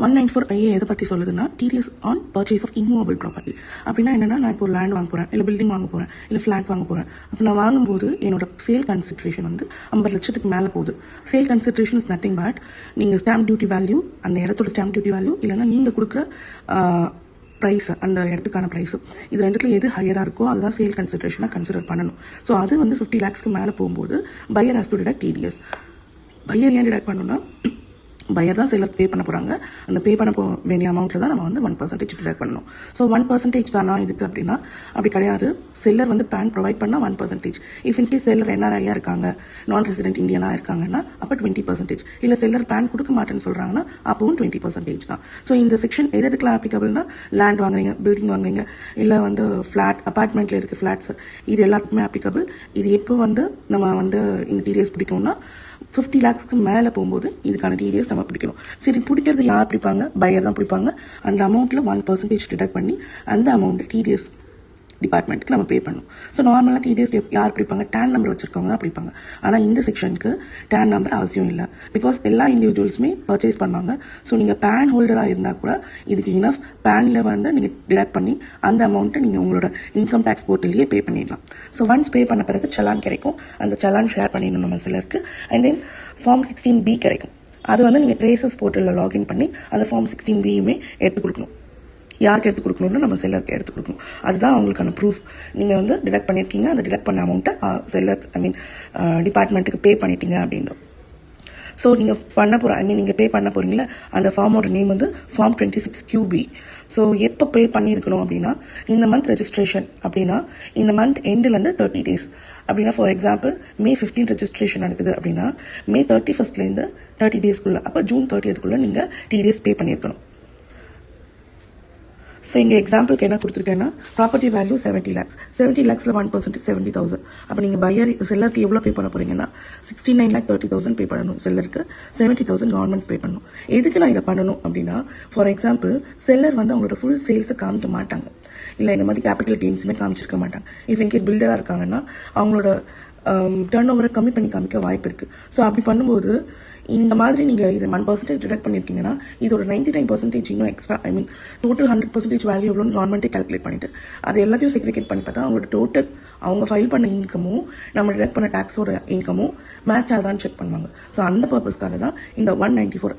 194IA எதை பற்றி சொல்லுதுன்னா TDS on purchase of immovable property. அப்படின்னா என்னன்னா, நான் இப்போ லேண்ட் வாங்க போகிறேன், இல்லை பில்டிங் வாங்க போகிறேன், இல்லை ஃப்ளாட் வாங்க போகிறேன். அப்போ நான் வாங்கும்போது என்னோட சேல் கன்சிட்ரேஷன் வந்து 50 லட்சத்துக்கு மேலே போகுது. சேல் கன்சிட்ரேஷன் இஸ் நத்திங் பட் நீங்கள் ஸ்டாம்ப் டியூட்டி வேல்யூ, அந்த இடத்தோட ஸ்டாம்ப் டியூட்டி வேல்யூ, இல்லைன்னா நீங்கள் கொடுக்குற ப்ரைஸ், அந்த இடத்துக்கான ப்ரைஸு, இது ரெண்டுத்துல எது ஹையராக இருக்கோ அதுதான் சேல் கன்சிட்ரேஷனாக கன்சிடர் பண்ணணும். ஸோ அது வந்து 50 lakhsக்கு மேலே போகும்போது buyer has to deduct TDS. Buyer ஏன் டிடக்ட் பண்ணணும்னா, பையர் தான் செல்லர் பே பண்ண போகிறாங்க. அந்த பே பண்ண வேண்டிய அமௌண்ட்டில் தான் நம்ம வந்து 1% டிடக்ட் பண்ணணும். ஸோ 1% தானா இதுக்கு அப்படின்னா அப்படி கிடையாது. செல்லர் வந்து பேன் ப்ரொவைட் பண்ணால் 1%. இஃப் இன்கேஸ் செல்லர் என்ஆர்ஐயாக இருக்காங்க, நான் ரெசிடென்ட் இந்தியனாக இருக்காங்கன்னா அப்போ 20%. இல்லை செல்லர் பேன் கொடுக்க மாட்டேன்னு சொல்கிறாங்கன்னா அப்பவும் 20% தான். ஸோ இந்த செக்ஷன் எதுக்கெல்லாம் ஆப்ளிகபிள்னா, லேண்ட் வாங்குறீங்க, பில்டிங் வாங்குறீங்க, இல்லை வந்து ஃப்ளாட், அப்பார்ட்மெண்ட்டில் இருக்க ஃப்ளாட்ஸ், இது எல்லாத்துக்குமே ஆப்ளிகபிள். இது எப்போ வந்து நம்ம வந்து இந்த டிடிஎஸ் பிடிக்கணும்னா 50 lakhsக்கு மேலே போகும்போது இதுக்கான டிடிஎஸ் நம்ம பிடிக்கணும். சரி, பிடிக்கிறது யார் பிடிப்பாங்க? பையர் தான் பிடிப்பாங்க. அந்த அமௌண்ட்டில் 1% டிடக்ட் பண்ணி அந்த அமௌண்ட் டிடிஎஸ் டிபார்ட்மெண்ட்டுக்கு நம்ம பே பண்ணணும். ஸோ நார்மலாக டிடிஎஸ் யார் பிடிப்பாங்க? டேன் நம்பர் வச்சுருக்கவங்க தான் பிடிப்பாங்க. ஆனால் இந்த செக்ஷனுக்கு டேன் நம்பர் அவசியம் இல்லை. பிகாஸ் எல்லா இண்டிவிஜுவல்ஸுமே பர்ச்சேஸ் பண்ணாங்க. ஸோ நீங்கள் பேன் ஹோல்டராக இருந்தால் கூட இதுக்கு இனஃப் பேனில் வந்து நீங்கள் டிடக்ட் பண்ணி அந்த அமௌண்ட்டை நீங்கள் உங்களோட இன்கம் டேக்ஸ் போர்ட்டல்லையே பே பண்ணிடலாம். ஸோ ஒன்ஸ் பே பண்ண பிறகு சலான் கிடைக்கும். அந்த சலான் ஷேர் பண்ணிடணும் நம்ம சிலருக்கு. அண்ட் தென் ஃபார்ம் 16B கிடைக்கும். அது வந்து நீங்கள் ட்ரேசஸ் போர்ட்டலில் லாகின் பண்ணி அந்த ஃபார்ம் 16Bயுமே எடுத்து கொடுக்கணும். யாருக்கு எடுத்து கொடுக்கணும்னா நம்ம செல்லருக்கு எடுத்து கொடுக்கணும். அதுதான் அவங்களுக்கான ப்ரூஃப். நீங்கள் வந்து டிடக்ட் பண்ணியிருக்கீங்க, அந்த டிடக்ட் பண்ண அமௌண்ட்டை செல்லர் டிபார்ட்மெண்ட்டுக்கு பே பண்ணிட்டீங்க அப்படின்னு. ஸோ நீங்கள் நீங்கள் பே பண்ண போகிறீங்களா, அந்த ஃபார்மோட நேம் வந்து ஃபார்ம் 26QB. ஸோ எப்போ பே பண்ணியிருக்கணும் அப்படின்னா, இந்த மந்த் ரெஜிஸ்ட்ரேஷன் அப்படின்னா இந்த மந்த் எண்டுலேருந்து 30 days அப்படின்னா, ஃபார் எக்ஸாம்பிள் May 15 ரெஜிஸ்ட்ரேஷன் நடக்குது அப்படின்னா May 31st 30 daysக்குள்ளே, அப்போ June 30th நீங்கள் டிடிஎஸ் பே பண்ணியிருக்கணும். ஸோ இங்கே எக்ஸாம்பிளுக்கு என்ன கொடுத்துருக்கேன்னா, ப்ராப்பர்ட்டி வேல்யூ 70 lakhs. 70 lakhsல 1% 70,000. அப்போ நீங்கள் செல்லருக்கு எவ்வளோ பே பண்ண போகிறீங்கன்னா 69,30,000 பே பண்ணணும். செல்லருக்கு 70,000 கவர்மெண்ட் பே பண்ணணும். எதுக்கு நான் இதை பண்ணணும் அப்படின்னா, ஃபார் எக்ஸாம்பிள் செல்லர் வந்து அவங்களோட ஃபுல் சேல்ஸை காமிக்க மாட்டாங்க, இல்லை இந்த மாதிரி கேபிட்டல் கெயின்ஸுமே காமிச்சிருக்க மாட்டாங்க. இஃப் இன்கேஸ் பில்டராக இருக்காங்கன்னா அவங்களோட டர்ன் ஓவரை கம்மி பண்ணி காமிக்க வாய்ப்பு இருக்குது. ஸோ அப்படி பண்ணும்போது இந்த மாதிரி நீங்கள் இதை 1% டிடக்ட் பண்ணியிருக்கீங்கன்னா இதோட 99% இன்னும் எக்ஸ்ட்ரா, டோட்டல் 100% வேல்யூ எவ்வளோன்னு கவர்மெண்ட்டே கால்குலேட் பண்ணிட்டு அது எல்லாத்தையும் செக்ரிகேட் பண்ணி பார்த்தா அவங்களோட டோட்டல் அவங்க ஃபைல் பண்ண இன்கமும் நம்ம டிடக்ட் பண்ண டேக்ஸோட இன்கமும் மேட்ச் ஆகுதான்னு செக் பண்ணுவாங்க. ஸோ அந்த பர்பஸ்க்காக தான் இந்த 194